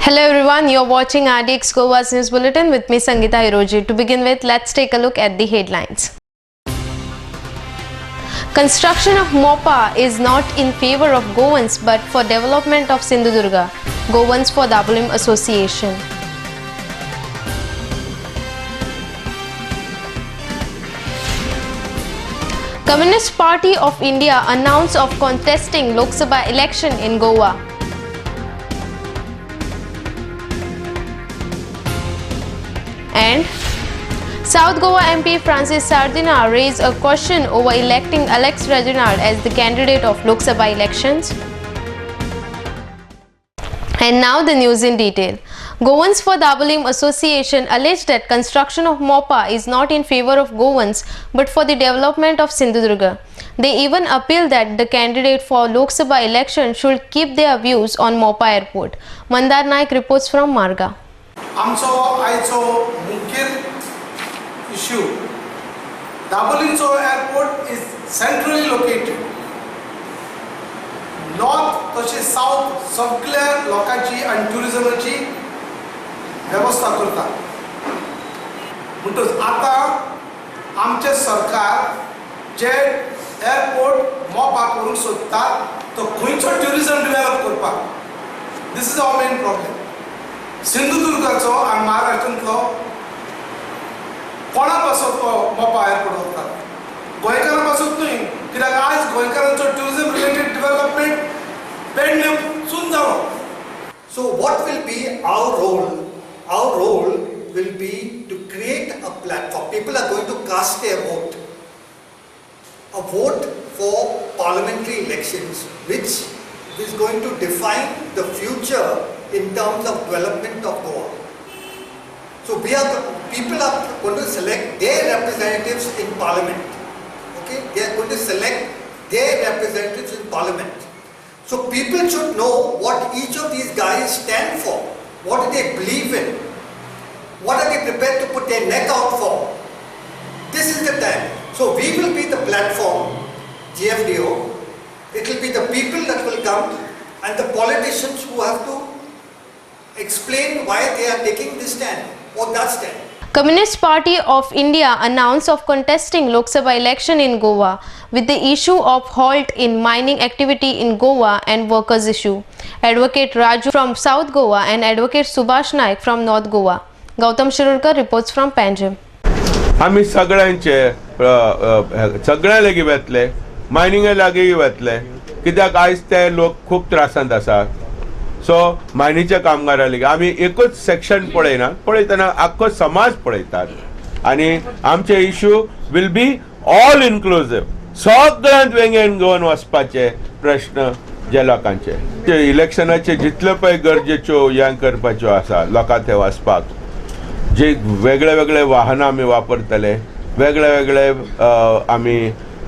Hello everyone, you're watching RDX Goa's News Bulletin with me Sangeeta Hiroji. To begin with, let's take a look at the headlines. Construction of MOPA is not in favor of Goans but for development of Sindhudurga. Goans for Dabolim Association. Communist Party of India announced of contesting Lok Sabha election in Goa. And South Goa MP Francis Sardina raised a question over electing Alex Reginald as the candidate of Lok Sabha elections. And now the news in detail. Goans for Dabolim Association alleged that construction of MOPA is not in favor of Goans but for the development of Sindhudurga. They even appealed that the candidate for Lok Sabha election should keep their views on MOPA airport. Mandar Naik reports from Marga. आमचो आयचो मुखेल issue दाबोलीचो airport is centrally located north तशें south सगळ्या लोकांची आनी ट्युरिजमाची वेवस्था करता म्हणटच आतां आमचे सरकार जे एअरपोर्ट मोपा करूंक सोदता तो खंयचो ट्युरिजम डिवेलप करपाक this is our main problem सिंधुदुर्गाचो आनी महाराष्ट्रांतलो कोणा पासून तो मोपा एअरपोर्ट वता गोंयकारां पासून न्हय कित्याक आज गोंयकारांचो ट्युरिजम रिलेटेड डेव्हलपमेंट पेडण्यासून जालो. So what will be our role? Our role will be to create a platform. People are going to cast their vote. A vote for parliamentary elections which is going to define the future in terms of development of Goa. So people are going to select their representatives in parliament. Okay, they are going to select their representatives in parliament. So people should know what each of these guys stand for. What do they believe in? What are they prepared to put their neck out for? This is the time. So we will be the platform, GFDO. It will be the people that will come and the politicians who have to explain why they are taking this stand or that stand. Communist Party of India announced of contesting Lok Sabha election in Goa with the issue of halt in mining activity in Goa and workers issue. Advocate Raju from South Goa and Advocate Subhash Naik from North Goa. Gautam Shirurkar reports from Panjim. आम्ही सगळ्या लेगी वतले मायनिंगा लागीं वतले कित्याक आयज ते लोक खूब त्रासांत आसात. सो मायनीच्या कामगारां लेगीत आमी एकूच सेक्शन पळयतना आख्खो समाज पळयतात आनी आमचे issue will be all inclusive सगळ्यांत वेगळेन घेवन वचपाचे प्रश्न जे लोकांचे इलेक्शनाचे जितले पळय गरजेच्यो हें करपाच्यो आसा लोकां थंय वचपाक जे वेगळे वेगळे वाहनां आमी वापरतले वेगळे वेगळे आमी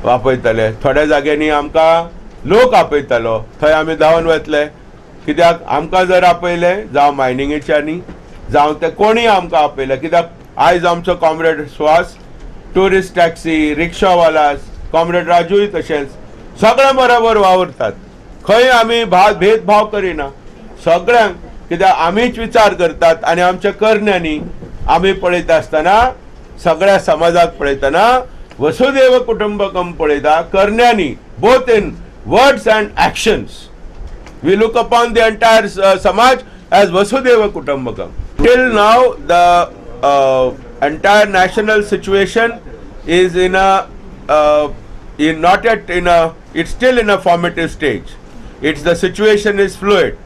वापरतले थोड्या जाग्यांनी आमकां लोक आपयतलो थंय आमी धांवन वतले कित्याक आमकां जर आपयले जावं मायनिंगेच्यांनी जावं ते कोणीय आमकां आपयले कित्याक आयज आमचो कॉम्रेड सुहास ट्युरिस्ट टॅक्सी रिक्षावालास कॉम्रेड राजूय तशेंच सगळ्या बरोबर वावरतात खंय आमी भेदभाव करिना सगळ्यांक कित्याक आमीच विचार करतात आनी आमच्या करण्यांनी आमी पळयता आसतना सगळ्या समाजाक पळयतना वसुधैव कुटुंबकम पळयता करण्यांनी both in words and actions. We look upon the entire Samaj as Vasudhaiva Kutumbakam. Till now, the entire national situation is it's still in a formative stage. The situation is fluid.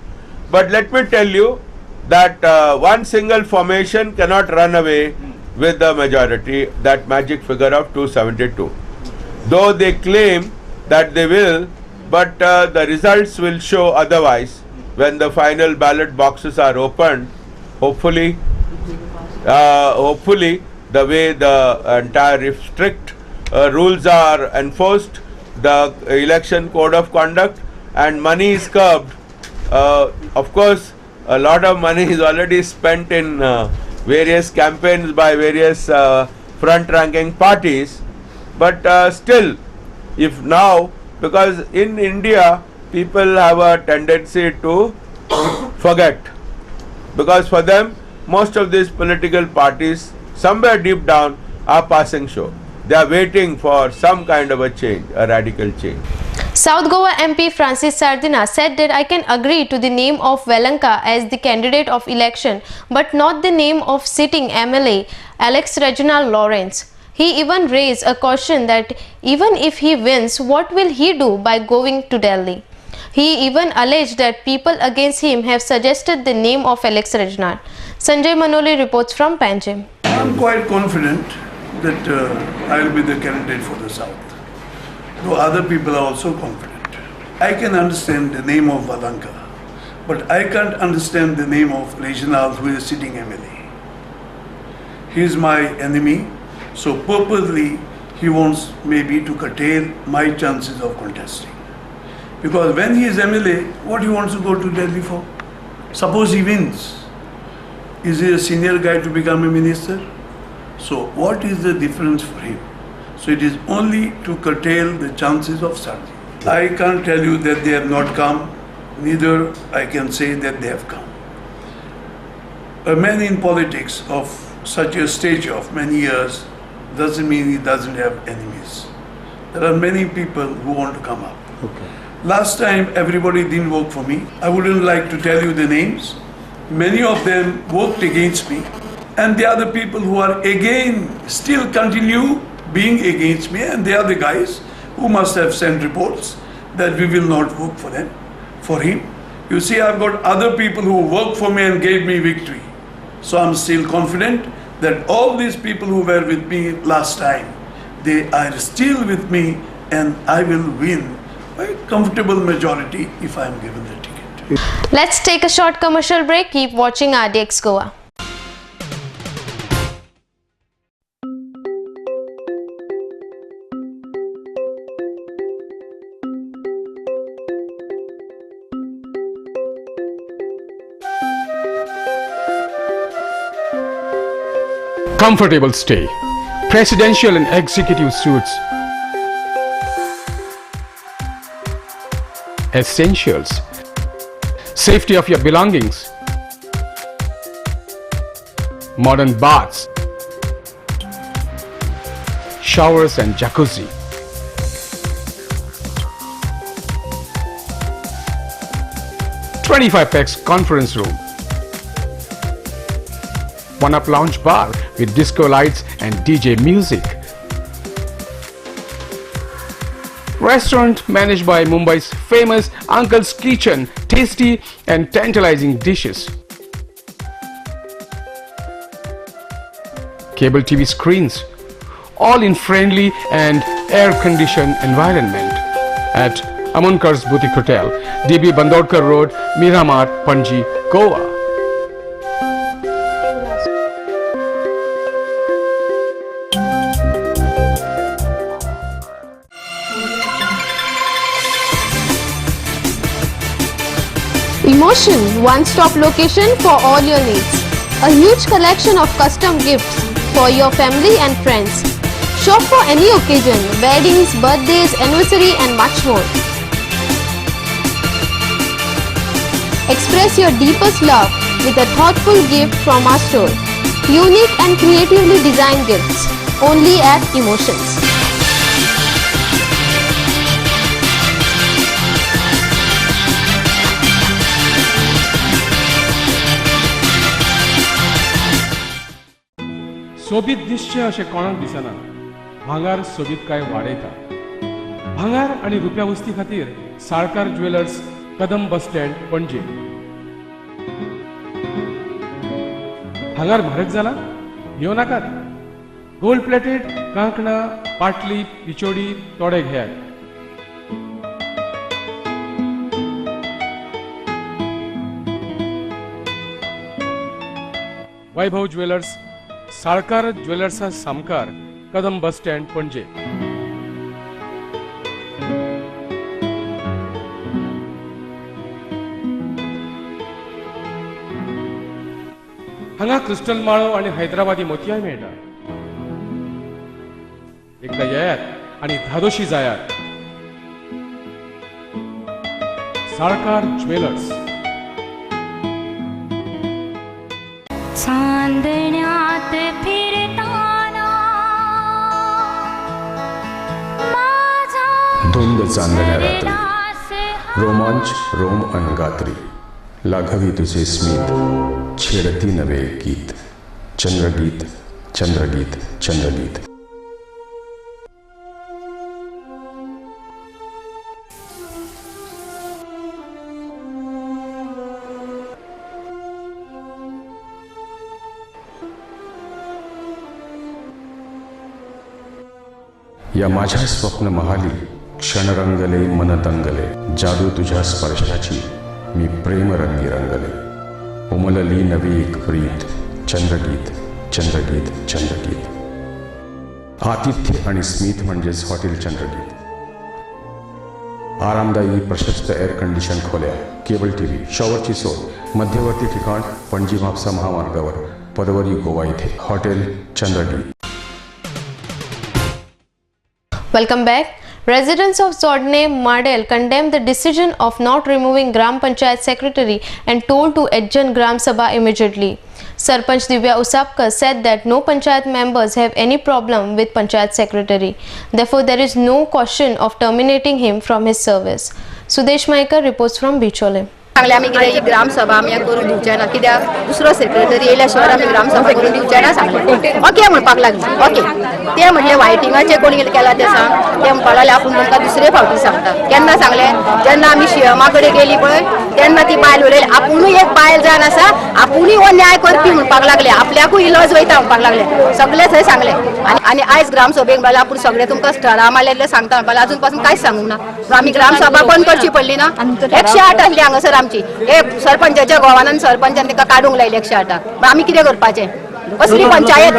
But let me tell you that one single formation cannot run away with the majority, that magic figure of 272. Though they claim that they will, but the results will show otherwise when the final ballot boxes are opened. Hopefully the way the entire strict rules are enforced, the election code of conduct and money is curbed. Of course, a lot of money is already spent in various campaigns by various front-ranking parties, but still, if now, because in India people have a tendency to forget. because for them, most of these political parties, somewhere deep down, are passing show. They are waiting for some kind of a change, a radical change. South Goa MP Francis Sardina said that I can agree to the name of Velanka as the candidate of election, but not the name of sitting MLA Alex Reginald Lawrence. He even raised a question that even if he wins, what will he do by going to Delhi? He even alleged that people against him have suggested the name of Alex Reginald. Sanjay Manoli reports from Panjim. I'm quite confident that I will be the candidate for the South, though other people are also confident. I can understand the name of Valanka, but I can't understand the name of Reginald, who is sitting MLA. He is my enemy, so purposely he wants maybe to curtail my chances of contesting. Because when he is MLA, what he wants to go to Delhi for? Suppose he wins. Is he a senior guy to become a minister? So what is the difference for him? So it is only to curtail the chances of Sarji. I can't tell you that they have not come, neither I can say that they have come. A man in politics of such a stage of many years doesn't mean he doesn't have enemies. There are many people who want to come up. Okay. Last time everybody didn't work for me. I wouldn't like to tell you the names. Many of them worked against me, and the other people who are again still continue being against me, and they are the guys who must have sent reports that we will not work for them, for him. You see, I've got other people who worked for me and gave me victory. So I'm still confident that all these people who were with me last time, they are still with me, and I will win by a comfortable majority if I am given the ticket. Let's take a short commercial break. Keep watching RDX Goa. Comfortable stay, presidential and executive suites, essentials, safety of your belongings, modern baths, showers and jacuzzi, (25x) conference room, one-up lounge bar with disco lights and DJ music. Restaurant managed by Mumbai's famous Uncle's Kitchen, tasty and tantalizing dishes. Cable TV screens, all in friendly and air-conditioned environment at Amunkar's Boutique Hotel, DB Bandodkar Road, Miramar, Panji, Goa. Emotion, one-stop location for all your needs. A huge collection of custom gifts for your family and friends. Shop for any occasion, weddings, birthdays, anniversary and much more. Express your deepest love with a thoughtful gift from our store. Unique and creatively designed gifts, only at Emotions. सोबीत दिसचे अशें कोणाक दिसना. भांगार सोबीत काय वाडयता. भांगार आनी रुप्या वस्ती खातीर Salkar jewellers, Kadam bus stand, पणजे. भांगार म्हारग जाला? घेव नाकात. गोल्ड प्लेटेड कांकणां, पाटली, पिचोडी तोडे घेयात. वैभव ज्वेलर्स, साळकार ज्वेलर्सा सामकार, कदम बस स्टँड, पणजे. हांगा क्रिस्टल माळो आणि हैदराबादी मोतयाय मेळटा. एकदा येयात आणि धादोशी जायात. साळकार ज्वेलर्स, चांदण्यात फिरताना माझा धुंद चांदण्या रात्री विलास रोमांच रोम अंगात्री लाघवी तुझे स्मित छेडती नवे गीत चंद्रगीत चंद्रगीत चंद्रगीत. या माझ्या स्वप्न महाली क्षणरंगले मन दंगले जादू तुझ्या स्पर्शाची मी प्रेमरंगी रंगले उमलली नवी एक प्रीत चंद्रगीत चंद्रगीत चंद्रगीत. आतिथ्य आणि स्मित म्हणजेच हॉटेल चंद्रगीत. आरामदायी प्रशस्त एअर कंडिशन खोल्या, केबल टीव्ही, शॉवरची सोय, मध्यवर्ती ठिकाण पणजी म्हापसा महामार्गावर पदवरी गोवा इथे hotel Chandrageet. Welcome back. Residents of Zodne Madel condemned the decision of not removing Gram Panchayat secretary and told to adjourn Gram Sabha immediately. Sarpanch Divya Usapkar said that no Panchayat members have any problem with Panchayat secretary. Therefore, there is no caution of terminating him from his service. Sudesh Maikar reports from Bichole. सांगले आमी कितें ही ग्रामसभा आमी करून दिवचे ना कित्याक दुसरो secretary येयल्या शिवाय आमी ग्रामसभा करून दिवचे ना सांगले ओके म्हणपाक लागली ओके ते म्हणले वायटिंगाचे कोणी केला ते सांग ते म्हणपाक लागले आपूण तुमकां दुसरे फावटी सांगता केन्ना सांगले जेन्ना आमी शिएमा कडेन गेली पळय तेन्ना ती बायल उलयली आपुणूय एक बायल जावन आसा आपुणूय हो न्याय करपी म्हणपाक लागले आपल्याकूय इलाज वयता म्हणपाक लागले सगळे थंय सांगले आनी आयज ग्रामसभेक म्हणल्यार आपूण सगळे तुमकां स्थळां मारलेले सांगता म्हणपाक अजून पासून कांयच सांगूंक ना आमी ग्रामसभा बंद करची पडली ना 108 आसली हांगासर आमची हे सरपंचाच्या गोवानान सरपंचान ताका काडूंक लायले 108 आमी कितें करपाचें कसली पंचायत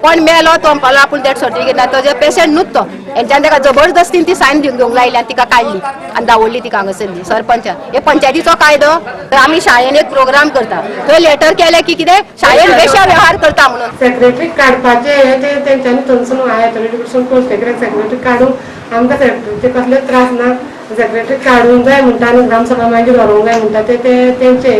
कोण मेलो तो म्हणपाक आपूण डेथ सर्टिफिकेट ना तो पेशंट न्हूच तो हेंच्यान ताका जबरदस्तीन ती सायन घेवंक लायली आनी तिका काडली आनी दावरली तिका हांगासरली सरपंचान हे पंचायतीचो कायदो तर आमी शाळेन एक प्रोग्राम करता थंय लेटर केले की कितें शाळेन वेशा व्यवहार करता म्हणून सेक्रेटरी काडपाचे ते तेंच्यांनी थंयसून हायअथॉरिटी कडसून पोस्टेक सेक्रेटरी काडून आमकां सेक्रेटरीचे कसले त्रास ना सेक्रेटरी काडूंक जाय म्हणटा आनी ग्रामसभा मागीर व्हरूंक जाय म्हणटा ते तेंचे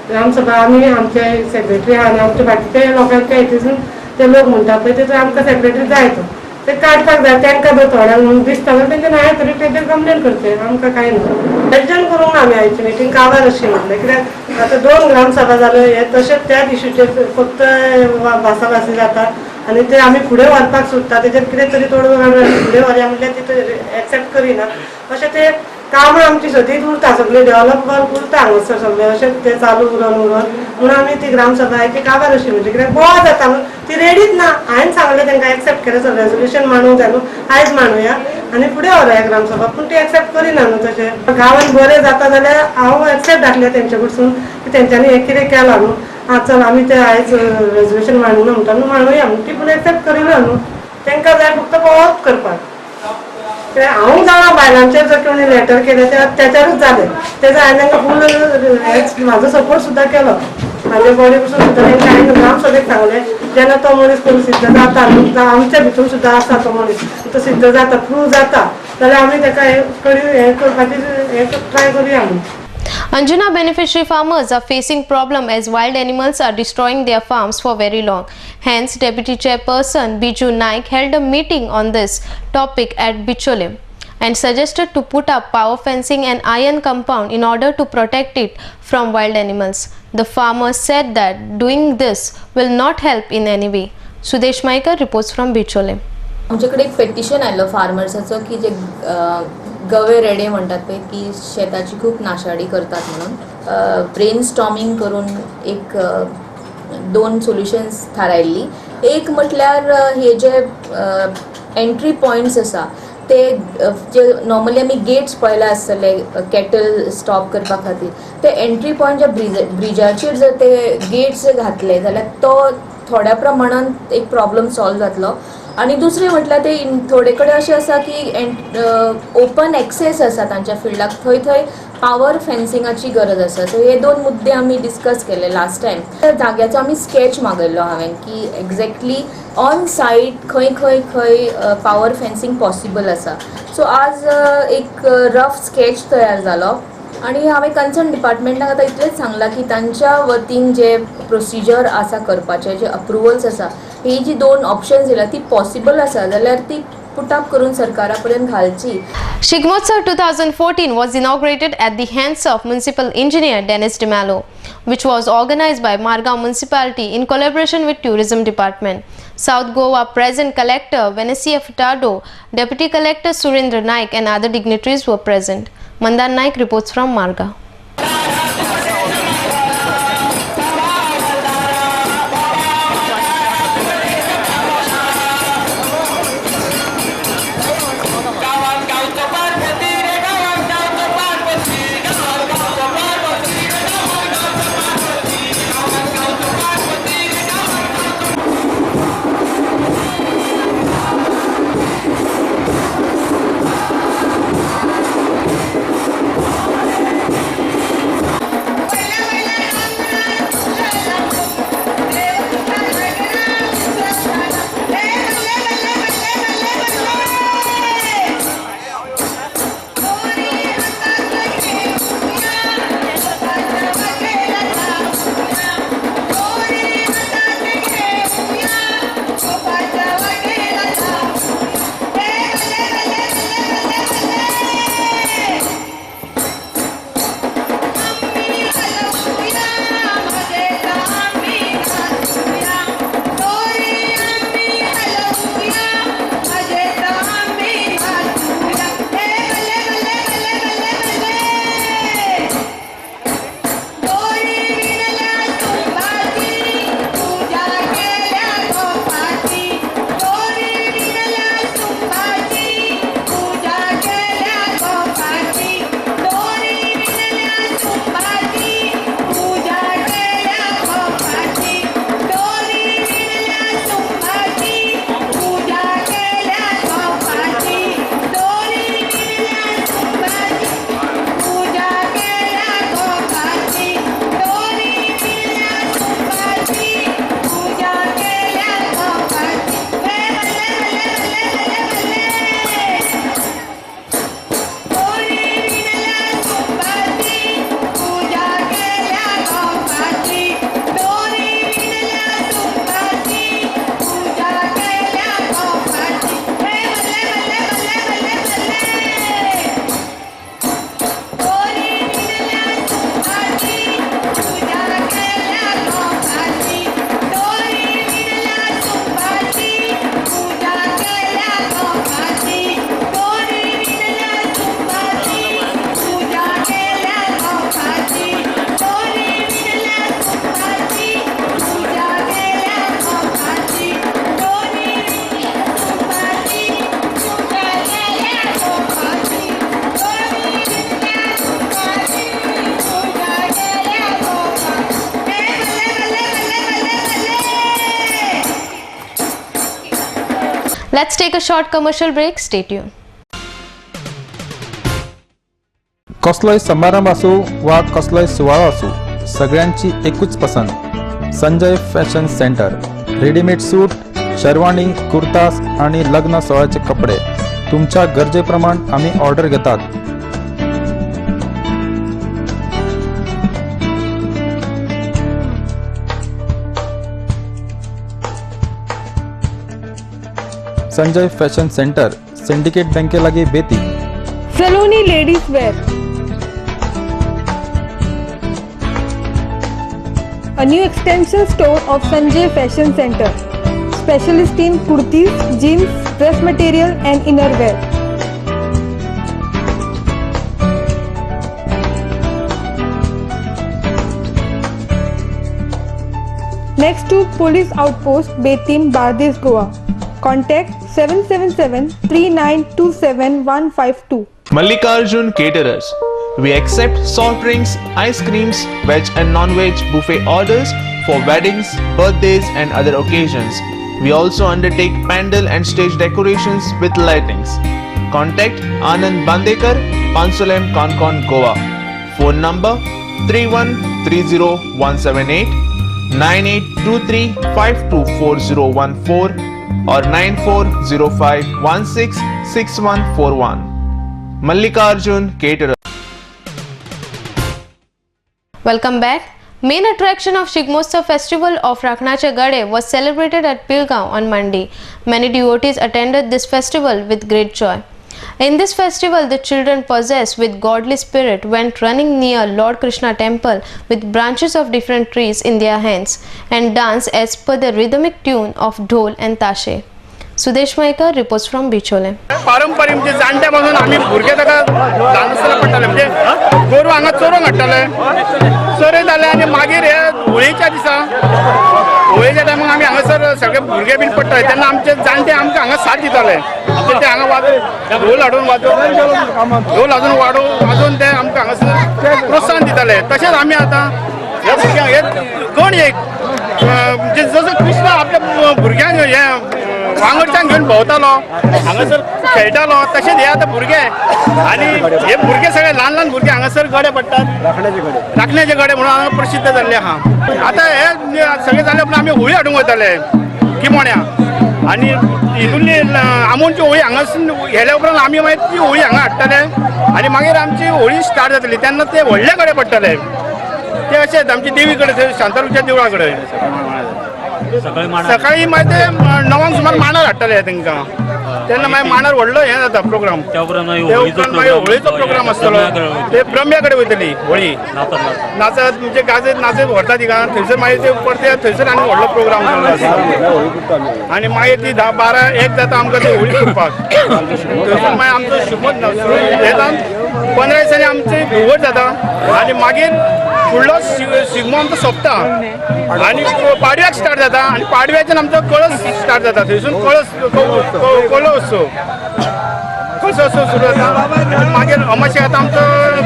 ग्रामसभा आमी आमचे सेक्रेटरी आहा आनी आमचे बाकीचे लोकांच्या हितून ते लोक म्हणटा पळय ते आमकां सेक्रेटरी जाय तो ते काडपाक जाय तांकां जर थोड्यांक दिसता जाल्यार तेंच्यानी हायअथॉरिटीचेर कंप्लेन करचें आमकां कांय ना एडजन करूंक ना आमी आयची मिटींग काबार अशी म्हटलें कित्याक आतां 2 ग्रामसभा जाल्यो हे तशेंच त्याच इश्यूचेर फक्त भासाभासी जाता आनी ते आमी फुडें व्हरपाक सोदता तेजेर कितें तरी तोडगो घालून फुडें व्हरया म्हटल्यार ती एक्सेप्ट करिना अशें ते कामां आमची सदींच उरता सगळें डेव्हलप वर्क उरता हांगासर सगळें अशें तें चालू उरोन म्हणून आमी ती ग्रामसभा ती काबार अशी म्हणजे कित्याक बोवाळ जाता न्हू ती रेडीच ना हांवें सांगलें तांकां एक्सेप्ट केलें सर रेजोल्युशन मांडूंक जाय न्हू आयज मांडुया आनी फुडें व्हरया ग्रामसभा पूण ती एक्सेप्ट करिना न्हू तशें गांवांत बरें जाता जाल्यार हांव एक्सेप्ट घातलें तेंचे कडसून की तेंच्यांनी हें कितें केलां न्हू चल आमी ते आयज रेजोल्युशन मांडूना म्हणटा न्हू मांडुया म्हणून ती पूण एक्सेप्ट करिना न्हू तांकां जाय फक्त कोवप करपाक हांव जाणा बायलांचेर जर कोणी लेटर केलें त्याच्यारूच जालें तेजो हांवें तांकां फूल म्हाजो सपोर्ट सुद्दां केलो म्हाजे बॉडी पसून सुद्दां तांकां हांवें ग्रामसभेक सांगलें जेन्ना तो मनीस कोण सिद्ध जाता आमच्या भितून सुद्दां आसा तो मनीस तो सिद्ध जाता प्रूव जाता जाल्यार आमी ताका हें करपाची हें ट्राय करुया म्हणून. Anjuna beneficiary farmers are facing problem as wild animals are destroying their farms for very long. Hence, Deputy Chairperson Biju Naik held a meeting on this topic at Bichole and suggested to put up power fencing and iron compound in order to protect it from wild animals. The farmers said that doing this will not help in any way. Sudesh Maikar reports from Bichole. आमच्याकडे एक petition आयलो फार्मर्साचो की जे गवे रेडे म्हणटात पळय की शेताची खूप नाशाडी करतात म्हणून ब्रेन स्टॉर्मिंग करून एक 2 सोल्युशन्स थारायल्ली. एक म्हटल्यार हे जे एंट्री पॉयंट्स आसा ते जे नॉर्मली आमी गेट्स पळयला आसतले कॅटल स्टॉप करपा खातीर ते एंट्री पॉयंट ज्या ब्रिजाचेर जर ते गेट्स घातले जाल्यार तो थोड्या प्रमाणात एक प्रॉब्लम सॉल्व जातलो. आणि दुसरें म्हटल्यार ते थोडे कडेन अशें आसा की ओपन एक्सेस आसा तांच्या फिल्डाक थंय पावर फेन्सिंगाची गरज आसा. सो हे 2 मुद्दे आमी डिस्कस केले लास्ट टायम. त्या जाग्याचो आमी स्केच मागयल्लो हांवें की एक्झॅक्टली ऑन सायट खंय पावर फेन्सिंग पॉसिबल आसा. सो आज एक रफ स्केच तयार जालो आणि हांवें कन्सर्न डिपार्टमेंटाक आतां इतलेंच सांगलां की तांच्या वतीन जे प्रोसिजर आसा करपाचे जे अप्रुवल्स आसा ही जी 2 ऑप्शन्स दिल्या ती पॉसिबल आसा जाल्यार ती पुट अप करून सरकारा पर्यंत घालची. Shigmotsav 2014 was inaugurated at the hands of Municipal Engineer Dennis DeMello, which was organized by Margao Municipality in collaboration with Tourism Department. South Goa Present Collector Venesia Furtado, Deputy Collector Surendra Naik and other dignitaries were present. Mandan Naik reports from Margao. Let's take a short commercial break. Stay tuned. कसलोय समारंभ असो वा कसलोय सुवाळो असो सगळ्यांची एकूच पसंत संजय फॅशन सेंटर. रेडीमेड सूट, शेरवानी, कुर्तास आणि लग्न सोहळ्याचे कपडे तुमच्या गरजेप्रमाणे आम्ही ऑर्डर घेतात. संजय फॅशन सेंटर, सिंडिकेट बँके लागी बेती. Saloni ladies wear, a new extension store of Sanjay Fashion Center, specialist in kurtis, jeans, dress material and innerwear. Next to Police Outpost, Betim, Bardes, Goa. Contact 777-3927-152. Mallikarjun Caterers. We accept soft drinks, ice creams, veg and non-veg buffet orders for weddings, birthdays and other occasions. We also undertake pandal and stage decorations with lightings. Contact Anand Bandekar, Pansolem, Concon, Goa. Phone number 3130-178, 9823524014 or 9405166141. Mallikarjun Caterers. Welcome back. Main attraction of Shigmotsav festival of Rakhnache Gade was celebrated at Pilgaon on Monday. Many devotees attended this festival with great joy. In this festival, the children possessed with godly spirit went running near Lord Krishna temple with branches of different trees in their hands and danced as per the rhythmic tune of dhol and tashe. Sudesh Mayekar reports from Bicholim. पारंपरीक म्हणजे जाणट्या पासून आम्ही भुरगे ताका ल्हान आसतना पडटाले म्हणजे गोरू हांगा चोरूंक हाडटाले चरयताले आनी मागीर हे होळयेच्या दिसा होळयेच्या टायमार आमी हांगासर सगळे भुरगे बीन पडटाले तेन्ना आमचे जाणटे आमकां हांगा साथ दिताले ते हांगा ढोल हाडून वाजोवन ते आमकां हांगासर प्रोत्साहन दिताले. तशेंच आमी आतां ह्या भुरग्यांक हे गण एक म्हणजे जसो कृष्ण आपल्या भुरग्यांक हे वांगडच्यान घेवन भोंवतालो हांगासर खेळटालो तशेंच हे आतां भुरगे आनी हे भुरगे सगळे ल्हान ल्हान भुरगे हांगासर गडे पडटात राखण्याचे गडे म्हणून हांगा प्रसिद्ध जाल्ले आहा. आतां हे सगळे जाले उपरांत आमी होळी हाडूंक वयताले किमोण्या आनी हितूंतली आमोणची होळी हांगासून हेल्या उपरांत आमी मागीर ती होळी हांगा हाडटाले आनी मागीर आमची होळी स्टार्ट जातली तेन्ना ते व्हडले गडे पडटाले ते अशेंच आमचे देवी कडेन शांतादुर्गेच्या देवळा कडेन सकाळी मागीर ते 9 सुमार मांडार हाडटाले तांकां तेन्ना मागीर मांडार व्हडलो हें जाता प्रोग्राम मागीर होळयेचो प्रोग्राम आसतलो ते ब्रह्म्या कडेन वयतली होळी नाचत म्हणजे गाजत नाचत व्हरता तिका थंयसर मागीर ते परते थंयसर आनी व्हडलो प्रोग्राम जाल्लो आनी मागीर ती 10-12-1 जाता आमकां ती होळी करपाक थंयसर मागीर आमचो शिगमो हे जावन 15 दिसांनी आमची धुवट जाता आनी मागीर फुडलो शिगमो आमचो सोंपता आनी पाडव्याक स्टार्ट जाता आनी पाडव्याच्यान आमचो कळस स्टार्ट जाता थंयसून कळस कळसो सुरू जाता मागीर अमाशे आतां आमचो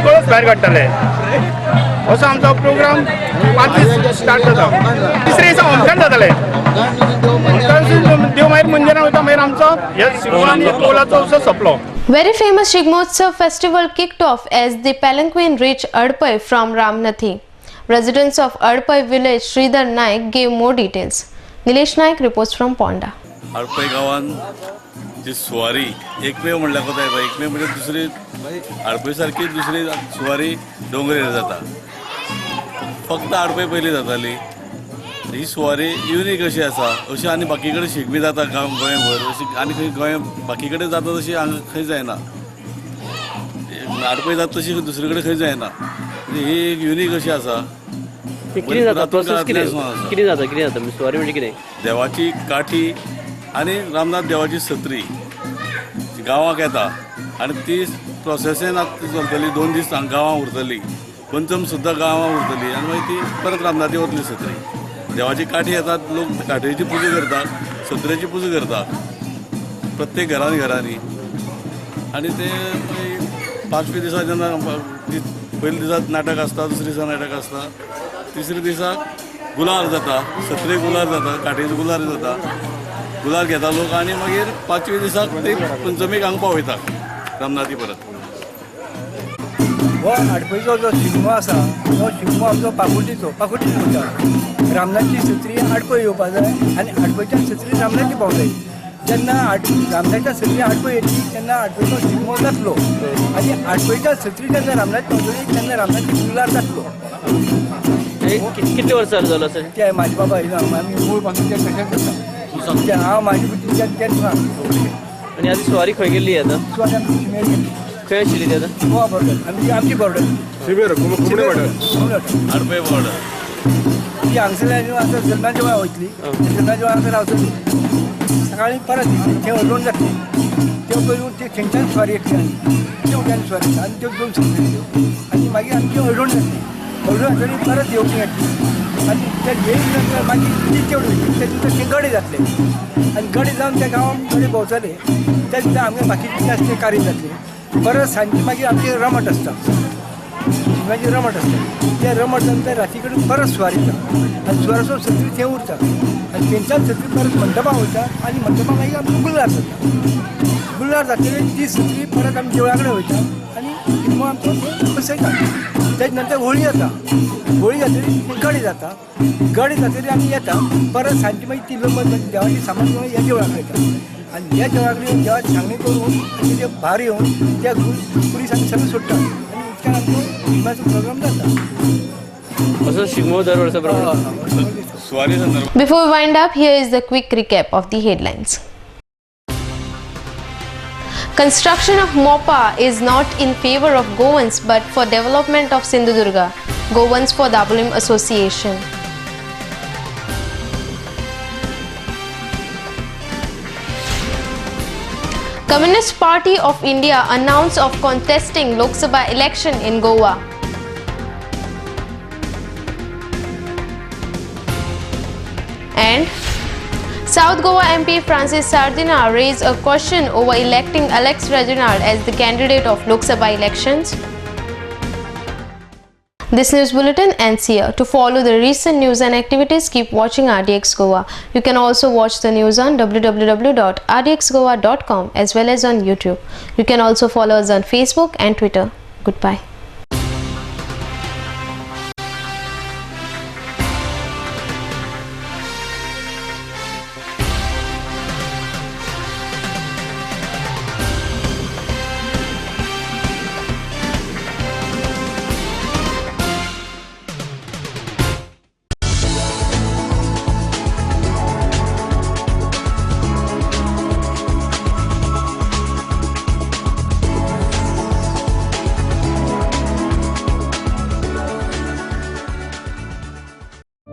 कळस भायर काडटाले असो आमचो प्रोग्राम 5 दीस स्टार्ट जाता. तिसरे दिसा होमखण जाताले देव मागीर मंदिरान वयता मागीर आमचो हे शिगमो आनी कौलाचो उत्सव सोंपलो. Very famous Shigmotsav festival kicked off as the palanquin reached Adpai from Ramnathi. Residents of Adpai village Sridhar Naik gave more details. Nilesh Naik reports from Ponda. आडपय गांवान जी सुवारी एकमेव म्हणल्यार कोता येता एकमेव म्हणजे दुसरी आडपय सारकी दुसरी सुवारी डोंगरेर जाता फक्त आडपय पयली जाताली ही सुवारी युनीक अशी आसा अशी आनी बाकी कडेन शिगमी जाता गोंयभर अशी आनी खंय गोंय बाकी कडेन जाता तशी हांगा खंय जायना आडपय जाता तशी दुसरे कडेन खंय जायना ही एक युनीक अशी आसा. कितें जाता सुवारी म्हणजे कितें देवाची काठी आनी रामनाथ देवाची सत्री गांवांक येता आनी ती प्रोसेसीन चलतली 2 दीस गांवां उरतली पंचम सुद्दां गांवां उरतली आनी मागीर ती परत रामनाथी वतली सत्री. देवाची काठी येतात लोक काठेची पुजा करतात सत्रेची पुजा करतात प्रत्येक घरांनी आनी ते 5व्या दिसा जेन्ना पयल्या दिसा नाटक आसता दुसऱ्या दिसा नाटक आसता तिसऱ्या दिसाक गुलाल जाता सत्रेक गुलाल जाता काठेचो गुलाल जाता गुलाल घेता लोक आनी मागीर 5व्या दिसाक ते पंचमीक हांगा पावयता रामनाथी परत. हो आडपयचो जो शिगमो आसा तो शिगमो आमचो पाकुटीचो म्हणटा रामनाथची सत्री आडपय येवपा जाय आनी आडपयच्या सत्री रामनाथी पावताय जेन्ना रामनाथच्या सत्री आडपय येतली तेन्ना आडपयचो शिगमो जातलो आनी आडपयच्या सत्री जेन्ना रामनाथ पावतली तेन्ना रामनाथी गुलाल जातलो. कितले वर्सां जालो सर ते म्हाजे बाबा आमी मूळ पासून ते तशेंच करता हांव म्हाजी बुद्धी तेच आनी आतां सुवारी खंय गेल्ली आतां सुवारी आमची शिमेर गेली खंय आशिल्ली ती आतां गोवा बॉर्डर आमची बॉर्डर शिमेर आडपय बॉर्डर ती हांगसरल्यान आतां जल्माच्या वेळा वयतली जल्माच्या वेळा रावतली सकाळी परत ते हलवून जातली ते पयलू ते थंयच्यान स्वारी येतली आनी तेवट्यान स्वारी आनी त्यो 2 संस्कृती आनी मागीर आमची हलवून जातली हलवून जातली परत येवची येतली आनी ते येयली नंतर मागीर ती तेवढी वयतली ते दिसा ते गडे जातले आनी गडे जावन त्या गांवान गडे भोंवतले त्या दिसा आमगे बाकीचे आसता ते कार्य जातले परत सांजे मागीर आमचे रमट आसता शिगम्याची रमट आसता ते रमट नंतर राती कडेन परत स्वारी येता आनी स्वाराचो सत्री थंय उरता आनी तेंच्यान सत्री परत मंडपाक वयता आनी मंडपाक मागीर आमकां गुल्लार जाता गुल्लार जातकीर ती सत्री परत आमी देवळा कडेन वयता आनी शिगमो आमचो बसयता. तेज नंतर होळी जाता होळी जातकीर गडे जाता गडे जातकीर आमी येता परत सांजे मागीर ती लोक देवाची सामान घेवन ह्या देवळा कडेन येता आनी ह्या देवळा कडेन देवाची सांगणी करून आनी ते भार येवन त्या पुलिसांनी सगळें सोडटा आनी इतक्यान आमचो शिगम्याचो प्रोग्राम जाता. तसोच शिगमो दर वर्सा प्रमाणे स्वारी संदर्भात Before we wind up, here is the quick recap of the headlines. Construction of MOPA is not in favor of Goans but for development of Sindhudurga. Goans for Dabolim Association. Communist Party of India announced of contesting Lok Sabha election in Goa. And South Goa MP Francis Sardina raised a question over electing Alex Reginald as the candidate of Lok Sabha elections. This news bulletin ends here. To follow the recent news and activities, keep watching RDX Goa. You can also watch the news on www.rdxgoa.com as well as on YouTube. You can also follow us on Facebook and Twitter. Goodbye.